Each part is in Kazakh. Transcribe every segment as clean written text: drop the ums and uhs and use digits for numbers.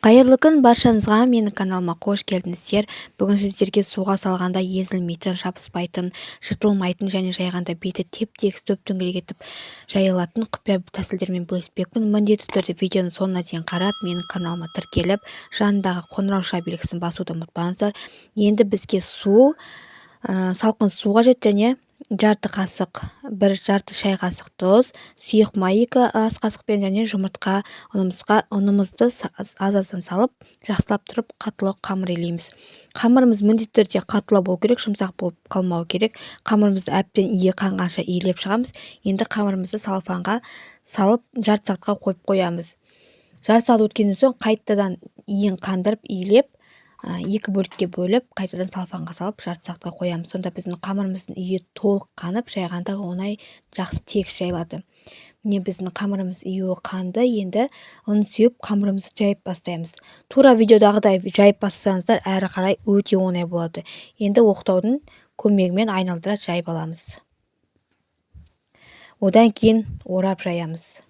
Қайырлы күн баршаңызға, менің каналыма қош келдіңіздер. Бүгін сіздерге суға салғанда езілмейтін, жабыспайтын, жыртылмайтын және жайғанда беті теп-тегіс дөп-дөңгелек етіп жайылатын құпия тәсілдермен бөліспекпін. Міндетті түрде видеоны соңына дейін қарап, менің каналыма тіркеліп, жанындағы қоңырауша белгісін басуды ұмытпаңыздар. Енді бізге салқын су қажет және жарты жарты шай қасық тұз, сұйық май 2 ас қасықпен және жұмыртқа ұнымызды аз-аздан салып, жақсылап тұрып қатылау қамыр илейміз. Қамырымыз міндетті түрде қатылау болу керек, жұмсақ болып қалмау керек. Қамырымызды әбден иі қанғанша иілеп шығамыз. Енді қамырымызды салфанға салып, жарты сағатқа қойып қоямыз. Жарты сағат өткеннен соң қайтадан иін қандырып иілеп, 2 бөлікке бөліп, қайтадан салфанға салып, жарты сағатқа қоямыз. Сонда біздің қамырымыздың иі толық қанып, жайғанда оңай жақсы тегіс жайылады. Міне біздің қамырымыз июі қанды. Енді ұн сеуіп, қамырымызды жайып бастаймыз. Тура видеодағыдай жайып бастасаңыздар, әрі қарай өте оңай болады. Енді оқтаудың көмегімен айналдыра жайып аламыз. Одан кейін орап жаямыз.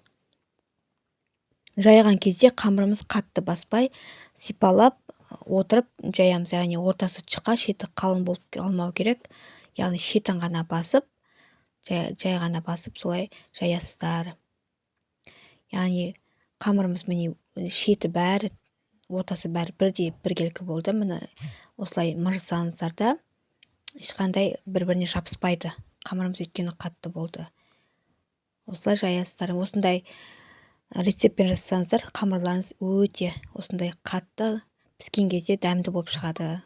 Жайған кезде қамырымыз қатты баспай, сипалап отырып жаямыз. Яғни ортасы жұқа, шеті қалың болып қалмау керек. Яғни шетін ғана басып, жай ғана басып, солай жаясыздар. Яғни қамырымыз міне шеті бәрі, ортасы бәрі біркелкі болды. Міне осылай мыжысаңыздар да, ешқандай бір-біріне жабыспайды. Қамырымыз өйткені қатты болды. Осылай жаясыздар. Осындай рецептпен жасасаңыздар, қамырларыңыз өте осындай қатты піскен кезде дәмді болып шығады.